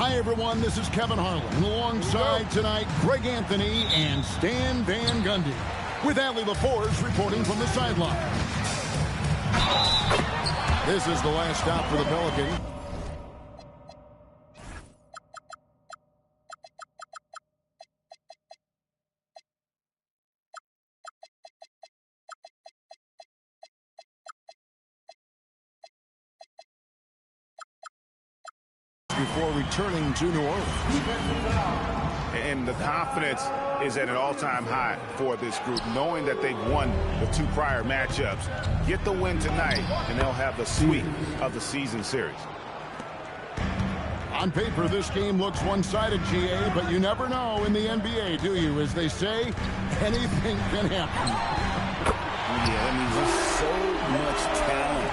Hi, everyone. This is Kevin Harlan. Alongside tonight, Greg Anthony and Stan Van Gundy. With Allie LaForce reporting from the sideline. This is the last stop for the Pelicans. Before returning to New Orleans. And the confidence is at an all-time high for this group, knowing that they've won the 2 prior matchups. Get the win tonight, and they'll have the sweep of the season series. On paper, this game looks one-sided, GA, but you never know in the NBA, do you? As they say, anything can happen. Yeah, I mean, there's so much talent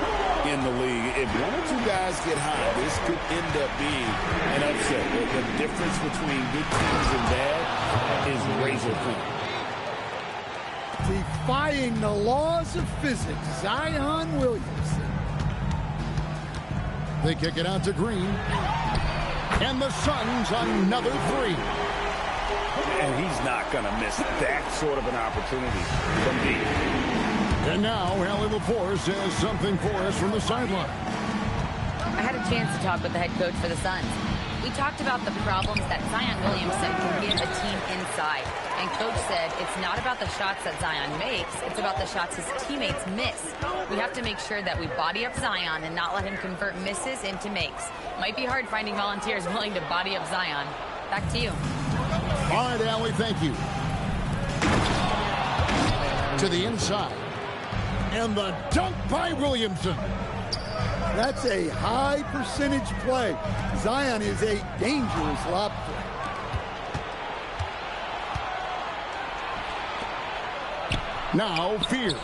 in the league. If 1 or 2 guys get hot, this could end up being an upset. The difference between good teams and bad is razor thin. Defying the laws of physics, Zion Williamson. They kick it out to Green. And the Suns another 3. And he's not going to miss that sort of an opportunity from deep. And now, Allie LaForce has something for us from the sideline. I had a chance to talk with the head coach for the Suns. We talked about the problems that Zion Williamson can give a team inside. And coach said it's not about the shots that Zion makes, it's about the shots his teammates miss. We have to make sure that we body up Zion and not let him convert misses into makes. Might be hard finding volunteers willing to body up Zion. Back to you. All right, Allie, thank you. To the inside. And the dunk by Williamson. That's a high percentage play. Zion is a dangerous lob threat. Now Fears.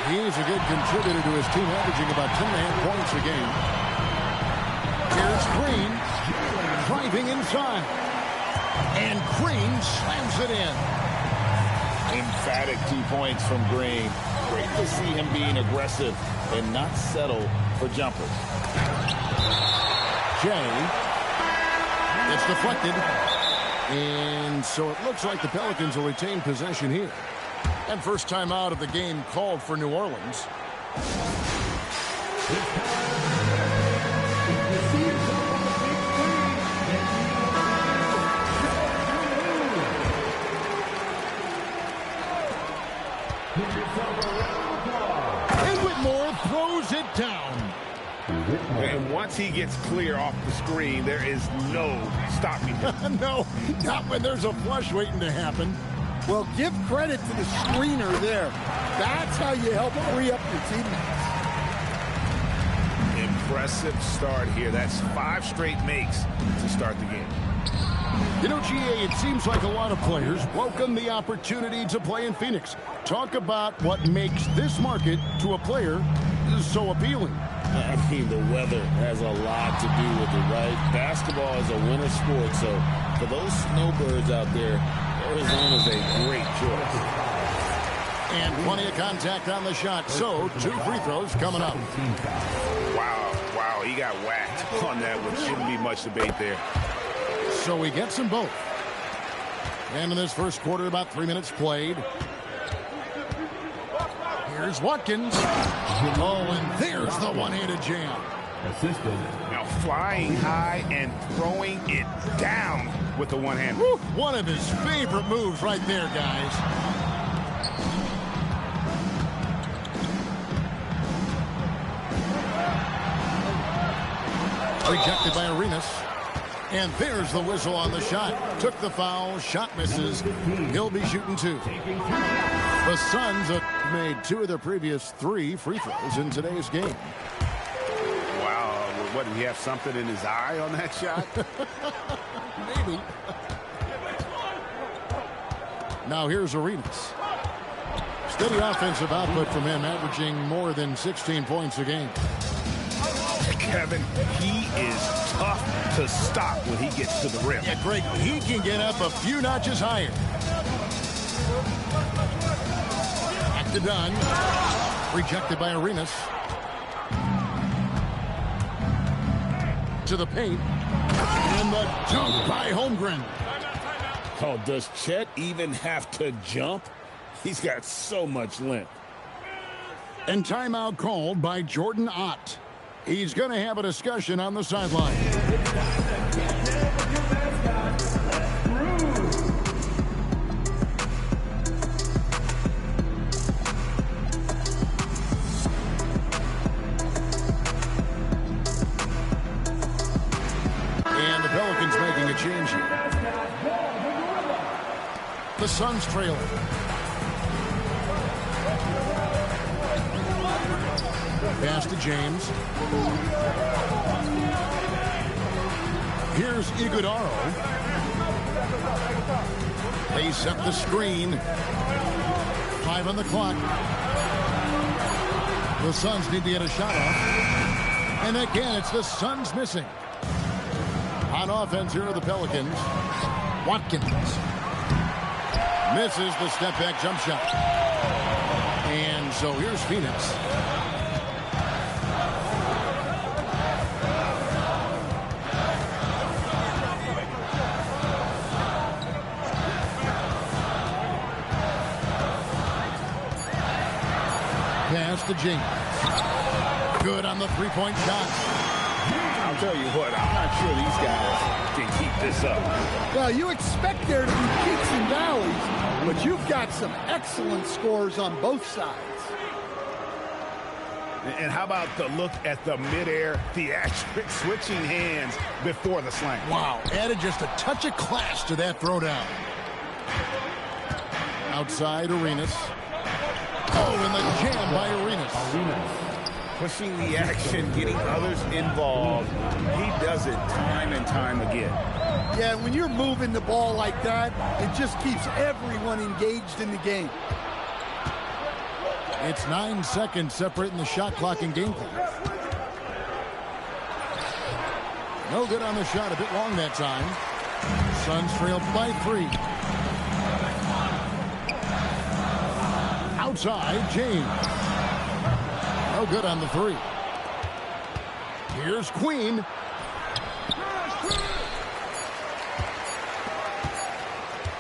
He's a good contributor to his team, averaging about 10.5 points a game. Here's Green, driving inside. And Green slams it in. Emphatic 2 points from Green. Great to see him being aggressive and not settle for jumpers. Jay. It's deflected. And so it looks like the Pelicans will retain possession here. And first time out of the game called for New Orleans. And Whitmore throws it down. And once he gets clear off the screen, there is no stopping him. No, not when there's a flush waiting to happen. Well, give credit to the screener there. That's how you help free up your teammates. Impressive start here. That's 5 straight makes to start the game. You know, GA, it seems like a lot of players welcome the opportunity to play in Phoenix. Talk about what makes this market to a player so appealing. I mean, the weather has a lot to do with it, right? Basketball is a winter sport, so for those snowbirds out there, Arizona's a great choice. And plenty of contact on the shot, so 2 free throws coming up. Wow, he got whacked on that one. Shouldn't be much debate there. So he gets them both. And in this first quarter, about 3 minutes played. Here's Watkins. Oh, and there's the one-handed jam. Now flying high and throwing it down with the one hand. One of his favorite moves right there, guys. Rejected by Arenas. And there's the whistle on the shot. Took the foul. Shot misses. He'll be shooting 2. The Suns have made 2 of their previous 3 free throws in today's game. Wow. What, did he have something in his eye on that shot? Maybe. Now here's Arenas. Steady offensive output from him, averaging more than 16 points a game. Kevin, he is tough to stop when he gets to the rim. Yeah, Greg, he can get up a few notches higher. Back to Dunn. Rejected by Arenas. into the paint. And the dunk by Holmgren. Oh, does Chet even have to jump? He's got so much length. And timeout called by Jordan Ott. He's going to have a discussion on the sideline. And the Pelicans making a change here. The Suns trailing. Pass to James. Here's Iguodala. They set the screen. 5 on the clock. The Suns need to get a shot off. And again, it's the Suns missing. On offense, here are the Pelicans. Watkins. Misses the step-back jump shot. And so here's Phoenix. Pass to James. Good on the three-point shot. I'll tell you what, I'm not sure these guys can keep this up. Well, you expect there to be peaks and valleys, but you've got some excellent scores on both sides. And how about the look at the midair theatric switching hands before the slam? Wow, added just a touch of class to that throwdown. Outside, Arenas. Oh, and the jam by Arenas. Pushing the action, getting others involved. He does it time and time again. Yeah, when you're moving the ball like that, it just keeps everyone engaged in the game. It's 9 seconds separating the shot clock and game clock. No good on the shot, a bit long that time. Suns trail by 3. Outside, James. No good on the 3. Here's Queen.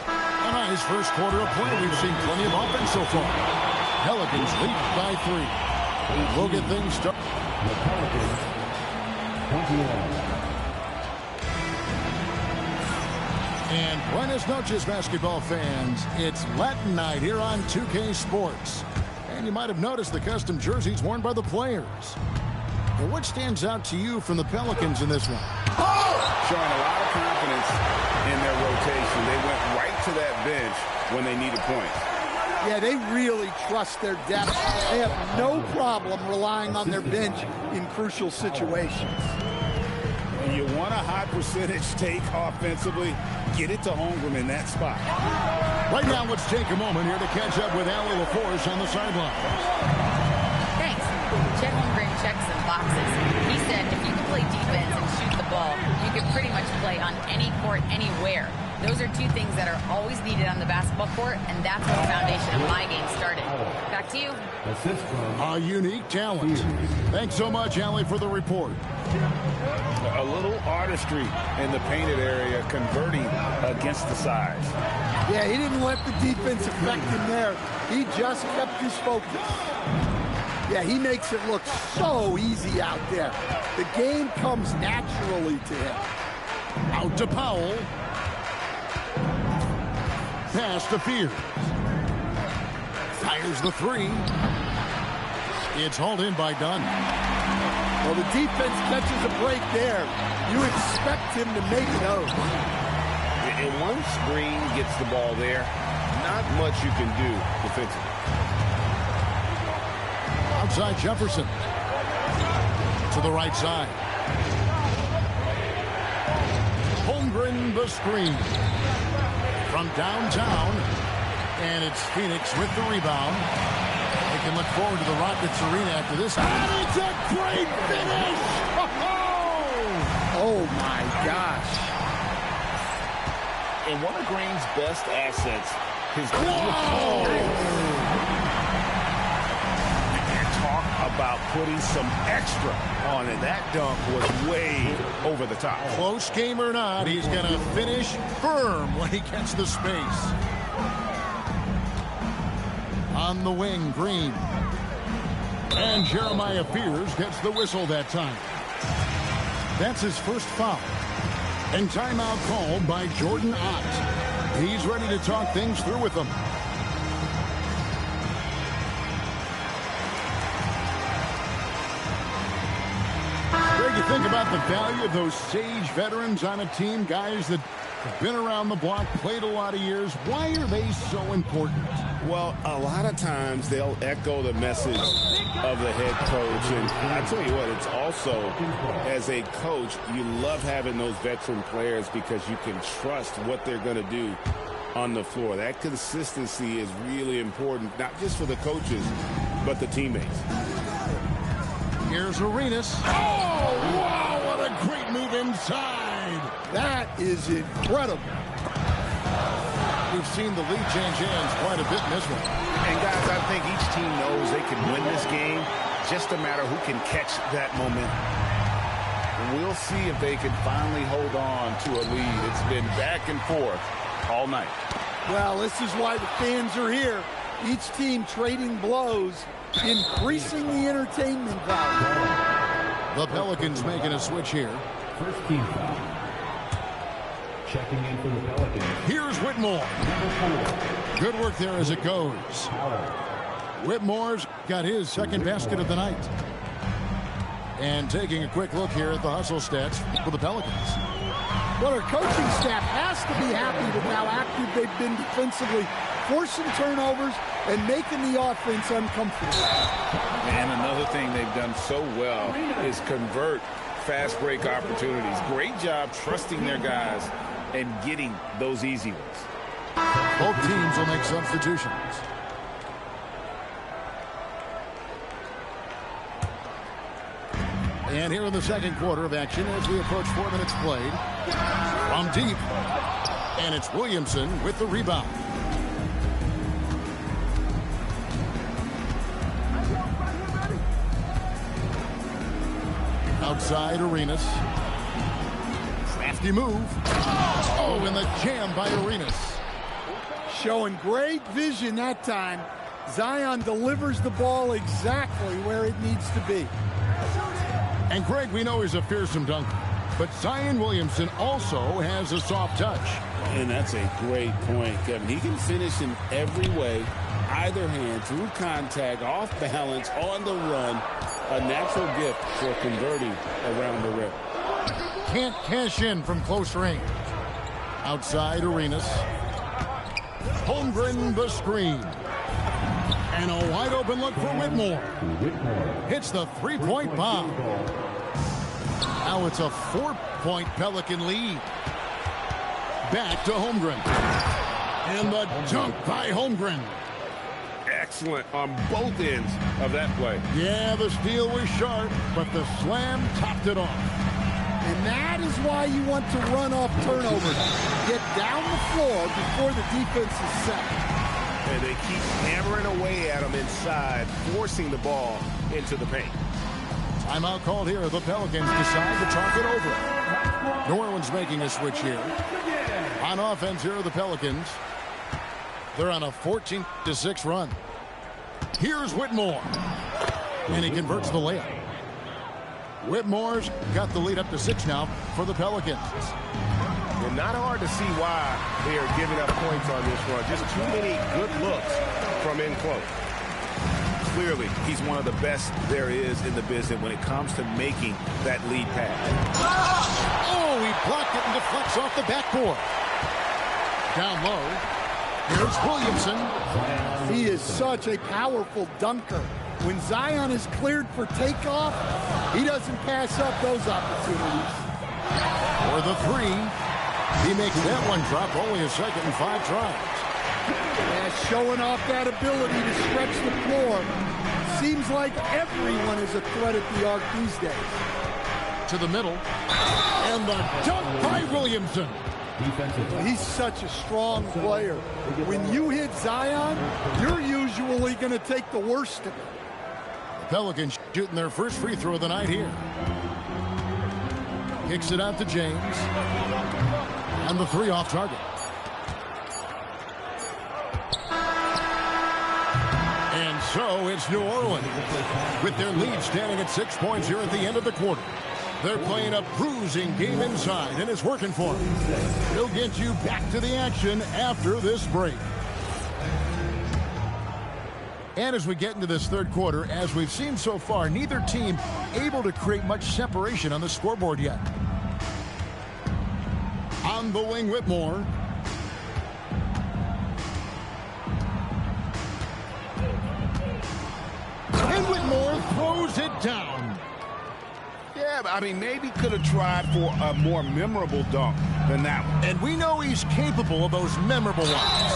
A nice first quarter of play. We've seen plenty of offense so far. Pelicans lead by 3. We'll get things started. The Pelicans, 21. And buenas noches, basketball fans. It's Latin night here on 2K Sports. And you might have noticed the custom jerseys worn by the players. And what stands out to you from the Pelicans in this one? Showing a lot of confidence in their rotation. They went right to that bench when they needed points. Yeah, they really trust their depth. They have no problem relying on their bench in crucial situations. And you want a high percentage take offensively, get it to Holmgren in that spot. Right now, let's take a moment here to catch up with Allie LaForce on the sideline. Thanks. Chet Holmgren checks some boxes. He said if you can play defense and shoot the ball, you can pretty much play on any court, anywhere. Those are two things that are always needed on the basketball court, and that's where the foundation of my game started. Back to you. A unique talent. Thanks so much, Allie, for the report. A little artistry in the painted area, converting against the size. Yeah, he didn't let the defense affect him there. He just kept his focus. Yeah, he makes it look so easy out there. The game comes naturally to him. Out to Powell. Pass to Fears. Fires the 3. It's hauled in by Dunn. Well, the defense catches a break there. You expect him to make those. And one screen gets the ball there, not much you can do defensively. Outside Jefferson. To the right side. Holmgren the screen. From downtown. And it's Phoenix with the rebound. They can look forward to the Rockets arena after this. And it's a great finish! Oh, my gosh. And one of Green's best assets, his talk about putting some extra on it. That dunk was way over the top. Close game or not, he's going to finish firm when he gets the space. On the wing, Green. And Jeremiah Fears gets the whistle that time. That's his first foul. And timeout called by Jordan Ott. He's ready to talk things through with them. Greg, you think about the value of those sage veterans on a team, guys that have been around the block, played a lot of years. Why are they so important? Well, a lot of times they'll echo the message of the head coach. And I tell you what, it's also, as a coach, you love having those veteran players because you can trust what they're going to do on the floor. That consistency is really important, not just for the coaches, but the teammates. Here's Arenas. Oh, wow, what a great move inside. That is incredible. We've seen the lead change hands quite a bit in this one. And, guys, I think each team knows they can win this game. Just a matter who can catch that momentum. We'll see if they can finally hold on to a lead. It's been back and forth all night. Well, this is why the fans are here. Each team trading blows, increasing the entertainment value. The Pelicans making a switch here. First team foul. Checking in for the Pelicans. Here's Whitmore. Good work there as it goes. Whitmore's got his second basket of the night. And taking a quick look here at the hustle stats for the Pelicans. Well, our coaching staff has to be happy with how active they've been defensively, forcing turnovers and making the offense uncomfortable. And another thing they've done so well is convert fast break opportunities. Great job trusting their guys and getting those easy ones. Both teams will make substitutions. And here in the second quarter of action as we approach 4 minutes played. From deep. And it's Williamson with the rebound. Outside Arenas. Crafty move. Oh, and the jam by Arenas. Showing great vision that time. Zion delivers the ball exactly where it needs to be. And Greg, we know he's a fearsome dunker, but Zion Williamson also has a soft touch. And that's a great point, Kevin. He can finish in every way, either hand, through contact, off balance, on the run. A natural gift for converting around the rim. Can't cash in from close range. Outside Arenas. Holmgren the screen. And a wide open look for Whitmore. Hits the three-point bomb. Now it's a 4-point Pelican lead. Back to Holmgren. And the dunk by Holmgren. Excellent on both ends of that play. Yeah, the steal was sharp, but the slam topped it off. And that is why you want to run off turnovers. Get down the floor before the defense is set. And they keep hammering away at them inside, forcing the ball into the paint. Timeout called here. The Pelicans decide to talk it over. New Orleans making a switch here. On offense here are the Pelicans. They're on a 14-6 run. Here's Whitmore. And he converts the layup. Whitmore's got the lead up to 6 now for the Pelicans. Well, not hard to see why they are giving up points on this run. Just too many good looks from in close. Clearly, he's one of the best there is in the business when it comes to making that lead pass. Oh, he blocked it and deflects off the backboard. Down low. Here's Williamson. He is such a powerful dunker. When Zion is cleared for takeoff, he doesn't pass up those opportunities. For the 3. He makes that one drop only a second and 5 tries. Yeah, showing off that ability to stretch the floor. Seems like everyone is a threat at the arc these days. To the middle. And the dunk by Williamson. He's such a strong player. When you hit Zion, you're usually going to take the worst of it. The Pelicans shooting their first free throw of the night here. Kicks it out to James. And the three off target. And so it's New Orleans with their lead standing at 6 points here at the end of the quarter. They're playing a bruising game inside, and it's working for them. We'll get you back to the action after this break. And as we get into this third quarter, as we've seen so far, neither team able to create much separation on the scoreboard yet. On the wing, Whitmore. And Whitmore throws it down. Yeah, I mean, maybe could have tried for a more memorable dunk than that one. And we know he's capable of those memorable ones.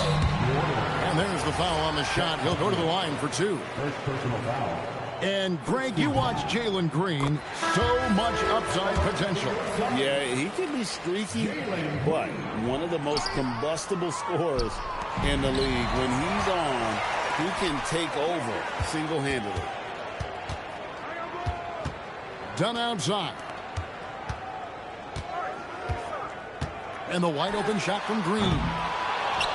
And there's the foul on the shot. He'll go to the line for two. First personal foul. And, Greg, you watch Jalen Green. So much upside potential. Yeah, he can be streaky, but one of the most combustible scorers in the league. When he's on, he can take over single-handedly. Done outside. And the wide open shot from Green.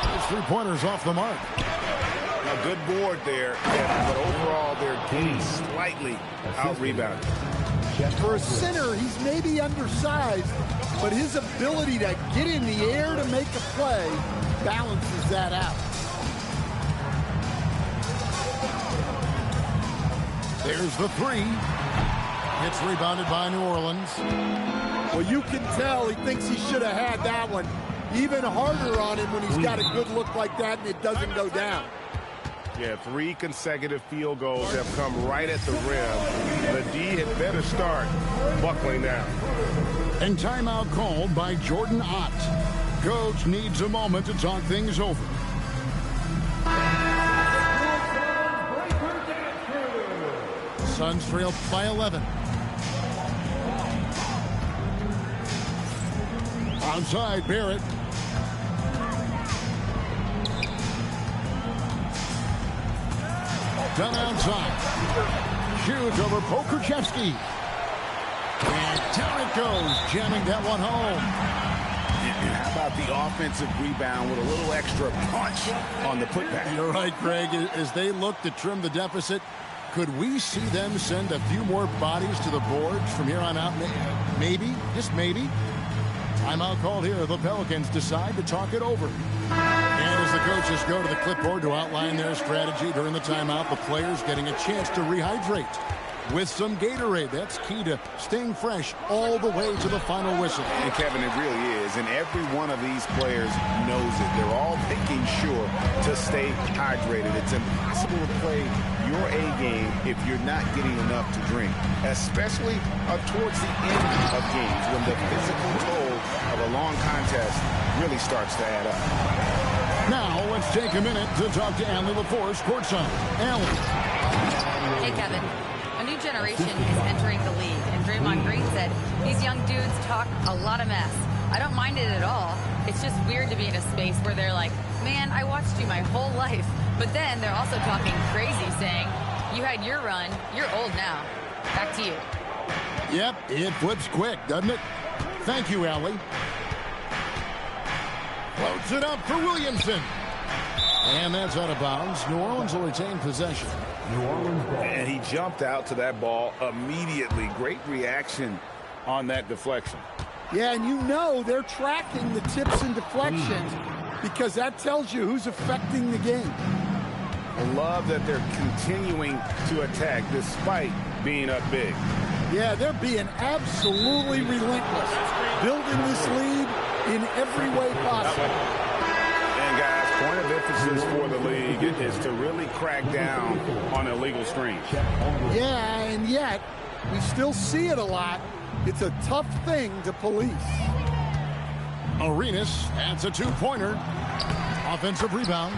Those three-pointers off the mark. A good board there, but overall they're getting slightly out-rebounded. For a center, he's maybe undersized, but his ability to get in the air to make a play balances that out. There's the three. It's rebounded by New Orleans. Well, you can tell he thinks he should have had that one. Even harder on him when he's got a good look like that and it doesn't go down. Yeah, 3 consecutive field goals have come right at the rim. The D had better start buckling down. And timeout called by Jordan Ott. Coach needs a moment to talk things over. Suns trail by 11. Outside, Barrett. Done outside. Shoots over Pokurchevsky. And down it goes, jamming that one home. And how about the offensive rebound with a little extra punch on the putback? You're right, Greg. As they look to trim the deficit, could we see them send a few more bodies to the boards from here on out? Maybe, just maybe. Timeout called here. The Pelicans decide to talk it over. And as the coaches go to the clipboard to outline their strategy during the timeout, the players getting a chance to rehydrate with some Gatorade. That's key to staying fresh all the way to the final whistle. And Kevin, it really is. And every one of these players knows it. They're all making sure to stay hydrated. It's impossible to play your A game if you're not getting enough to drink, especially towards the end of games when the physical toll of a long contest really starts to add up. Now let's take a minute to talk to Allie LaForce courtside. Allie. Hey, Kevin. A new generation is entering the league, and Draymond Green said these young dudes talk a lot of mess. I don't mind it at all. It's just weird to be in a space where they're like, man, I watched you my whole life. But then they're also talking crazy, saying, you had your run, you're old now. Back to you. Yep, it flips quick, doesn't it? Thank you, Allie. Floats it up for Williamson. And that's out of bounds. New Orleans will retain possession. New Orleans ball. And he jumped out to that ball immediately. Great reaction on that deflection. Yeah, and you know they're tracking the tips and deflections because that tells you who's affecting the game. I love that they're continuing to attack despite being up big. Yeah, they're being absolutely relentless, building this lead in every way possible. And guys, point of emphasis for the league is to really crack down on illegal screens. Yeah, and yet we still see it a lot. It's a tough thing to police. Arenas adds a two-pointer. Offensive rebound.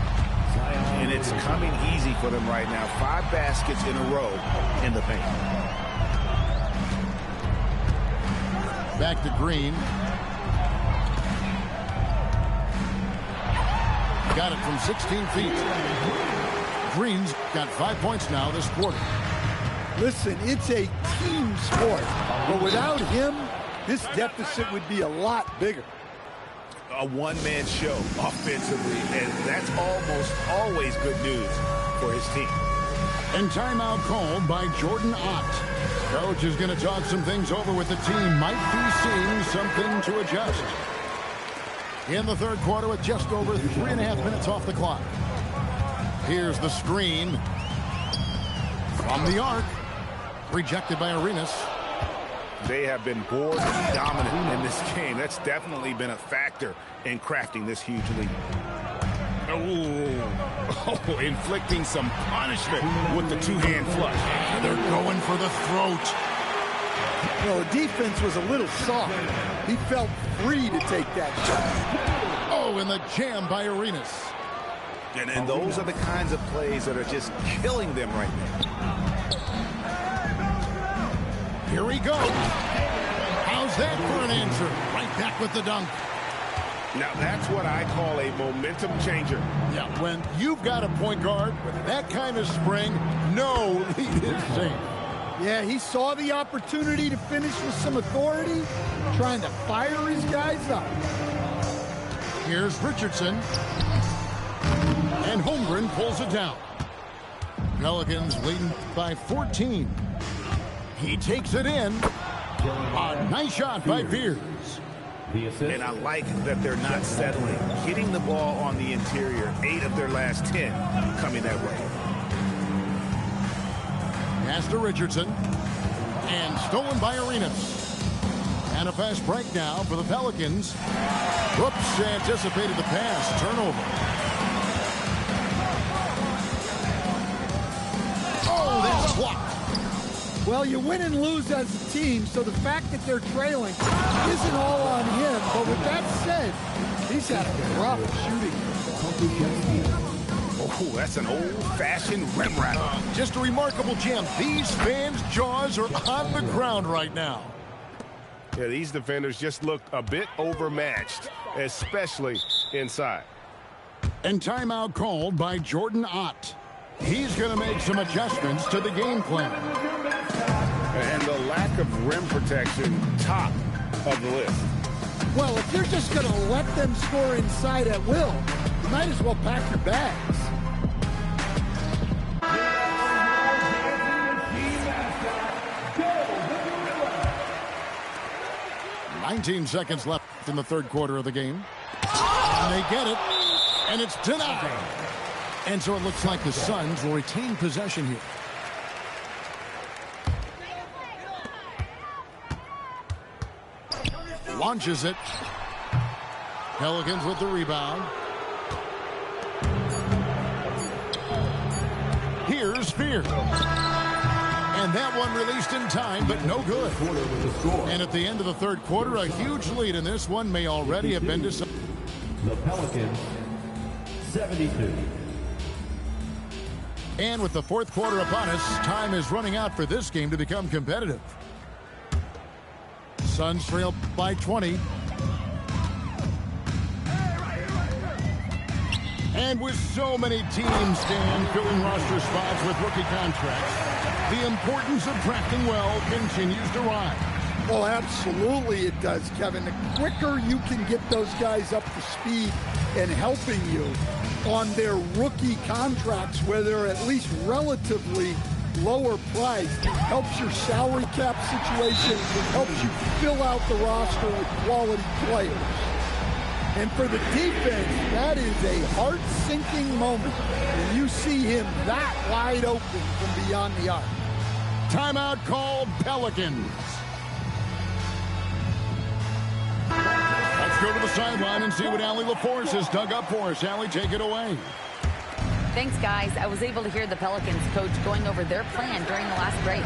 And it's coming easy for them right now. 5 baskets in a row in the paint. Back to Green. Got it from 16 feet. Green's got 5 points now this quarter. Listen, it's a team sport, but without him, this deficit would be a lot bigger. A one-man show offensively, and that's almost always good news for his team. And timeout called by Jordan Ott. Coach is going to talk some things over with the team. Might be seeing something to adjust. In the third quarter with just over 3.5 minutes off the clock. Here's the screen. From the arc. Rejected by Arenas. They have been board dominant in this game. That's definitely been a factor in crafting this huge lead. Oh, inflicting some punishment with the two-hand flush. They're going for the throat. Well, the defense was a little soft. He felt free to take that shot. Oh, and the jam by Arenas. And those are the kinds of plays that are just killing them right now. Here we go. How's that for an answer? Right back with the dunk. Now, that's what I call a momentum changer. Yeah, when you've got a point guard with that kind of spring, no lead is safe. Yeah, he saw the opportunity to finish with some authority, trying to fire his guys up. Here's Richardson. And Holmgren pulls it down. Pelicans leading by 14. He takes it in. A nice shot by Pierce. And I like that they're not settling. Hitting the ball on the interior, 8 of their last 10 coming that way. Pass to Richardson. And stolen by Arenas. And a fast break now for the Pelicans. Whoops, anticipated the pass. Turnover. Oh, that's blocked. Well, you win and lose as a team, so the fact that they're trailing isn't all on him. But with that said, he's had a rough shooting. Oh, that's an old-fashioned rim wrap. Just a remarkable jam. These fans' jaws are on the ground right now. Yeah, these defenders just look a bit overmatched, especially inside. And timeout called by Jordan Ott. He's going to make some adjustments to the game plan. And the lack of rim protection, top of the list. Well, if you're just going to let them score inside at will, you might as well pack your bags. "19 seconds left in the third quarter of the game. And they get it, and it's denied. And so it looks like the Suns will retain possession here. Launches it. Pelicans with the rebound. Here's Spears. And that one released in time, but no good. And at the end of the third quarter, a huge lead in this one may already have been decided. The Pelicans, 72. And with the fourth quarter upon us, time is running out for this game to become competitive. Suns trail by 20. And with so many teams, Dan, filling roster spots with rookie contracts, the importance of drafting well continues to rise. Well, absolutely it does, Kevin. The quicker you can get those guys up to speed and helping you on their rookie contracts where they're at least relatively lower priced, helps your salary cap situation, helps you fill out the roster with quality players. And for the defense, that is a heart-sinking moment when you see him that wide open from beyond the arc. Timeout called Pelicans. Let's go to the sideline and see what Allie LaForce has dug up for us. Allie, take it away. Thanks, guys. I was able to hear the Pelicans coach going over their plan during the last break.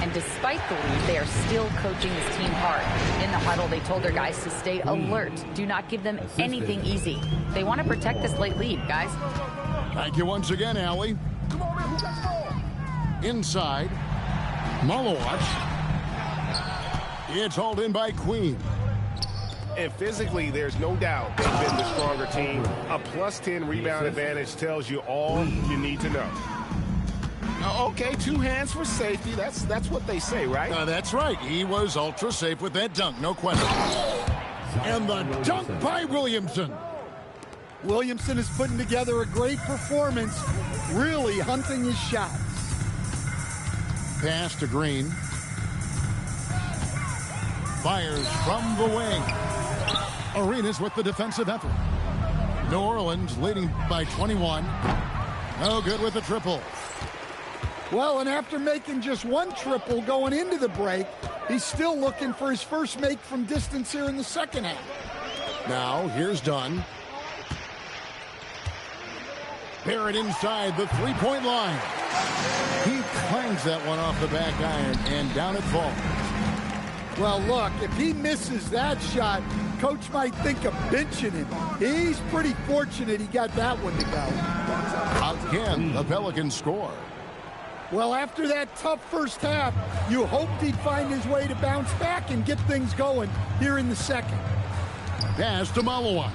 And despite the lead, they are still coaching this team hard. In the huddle, they told their guys to stay alert. Do not give them anything easy. They want to protect this late lead, guys. Thank you once again, Allie. Inside. Malowatch. It's hauled in by Queen. And physically, there's no doubt they've been the stronger team. A +10 rebound advantage tells you all you need to know. Okay, 2 hands for safety. That's what they say, right? That's right. He was ultra safe with that dunk, no question. And the dunk by Williamson. Williamson is putting together a great performance, really hunting his shots. Pass to Green. Fires from the wing. Arenas with the defensive effort. New Orleans leading by 21. No good with the triple. Well, and after making just 1 triple going into the break, he's still looking for his first make from distance here in the second half. Now, here's Dunn. Barrett inside the three-point line. He clangs that one off the back iron, and down it falls. Well, look, if he misses that shot, Coach might think of benching him. He's pretty fortunate he got that one to go. Again, the Pelicans score. Well, after that tough first half, you hoped he'd find his way to bounce back and get things going here in the second. Pass to Malowacz.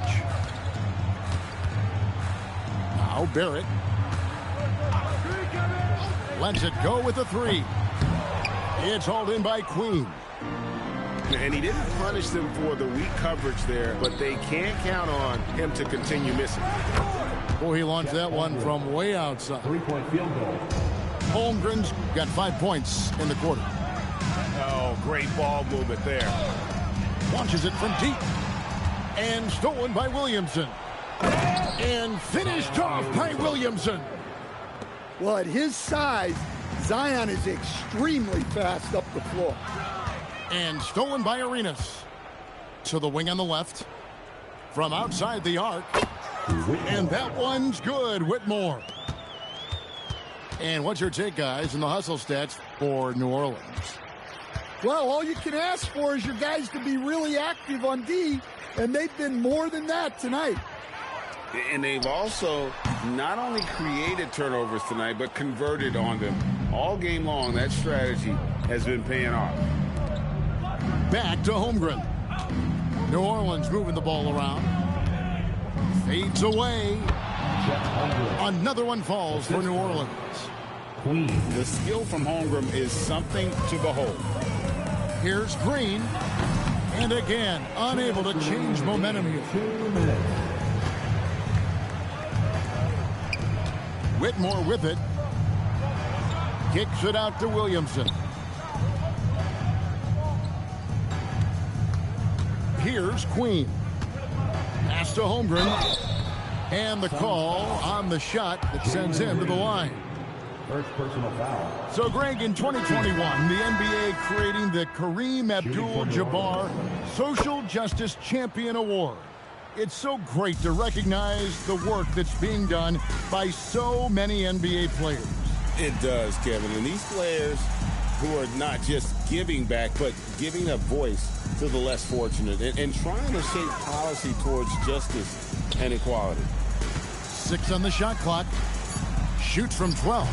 Now Barrett. Lets it go with a 3. It's hauled in by Queen. And he didn't punish them for the weak coverage there, but they can't count on him to continue missing. Oh, he launched that one from way outside. 3-point field goal. Holmgren's got 5 points in the quarter. Oh, great ball movement there. Launches it from deep. And stolen by Williamson. And finished off by Williamson. Well, at his size, Zion is extremely fast up the floor. And stolen by Arenas. To the wing on the left. From outside the arc. And that one's good, Whitmore. And what's your take, guys, in the hustle stats for New Orleans? Well, all you can ask for is your guys to be really active on D, and they've been more than that tonight. And they've also not only created turnovers tonight, but converted on them. All game long, that strategy has been paying off. Back to Holmgren. New Orleans moving the ball around. Fades away. Another one falls for New Orleans. The skill from Holmgren is something to behold. Here's Green. And again, unable to change momentum here. 2 minutes. Whitmore with it. Kicks it out to Williamson. Here's Queen. Pass to Holmgren. And the call on the shot that sends him to the line. First personal foul. So, Greg, in 2021, the NBA creating the Kareem Abdul-Jabbar Social Justice Champion Award. It's so great to recognize the work that's being done by so many NBA players. It does, Kevin. And these players who are not just giving back, but giving a voice to the less fortunate and trying to shape policy towards justice and equality. 6 on the shot clock. Shoots from 12.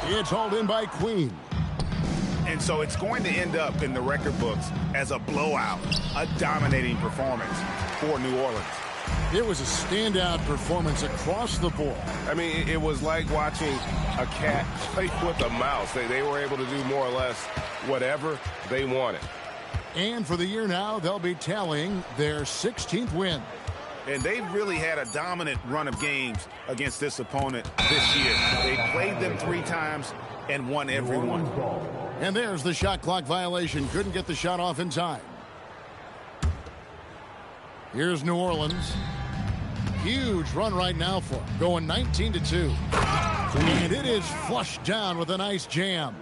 It's hauled in by Queen. And so it's going to end up in the record books as a blowout, a dominating performance for New Orleans. It was a standout performance across the board. I mean, it was like watching a cat play with a mouse. They were able to do more or less whatever they wanted. And for the year now, they'll be tallying their 16th win. And they've really had a dominant run of games against this opponent this year. They played them 3 times and won every one. And there's the shot clock violation. Couldn't get the shot off in time. Here's New Orleans. Huge run right now for them. Going 19-2. And it is flushed down with a nice jam.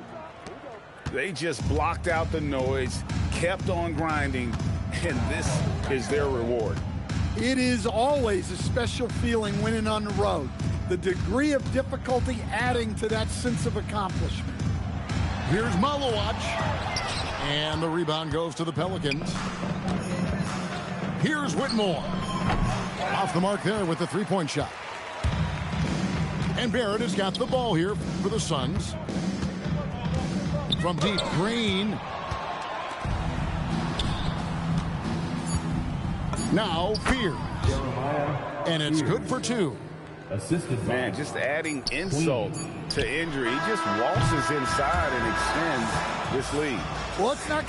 They just blocked out the noise, kept on grinding, and this is their reward. It is always a special feeling winning on the road. The degree of difficulty adding to that sense of accomplishment. Here's Malowacz. And the rebound goes to the Pelicans. Here's Whitmore. Off the mark there with the three-point shot. And Barrett has got the ball here for the Suns. From deep, Green. Now Fears. And it's good for 2. Assisted by Man, just adding insult to injury. He just waltzes inside and extends this lead. Well, it's not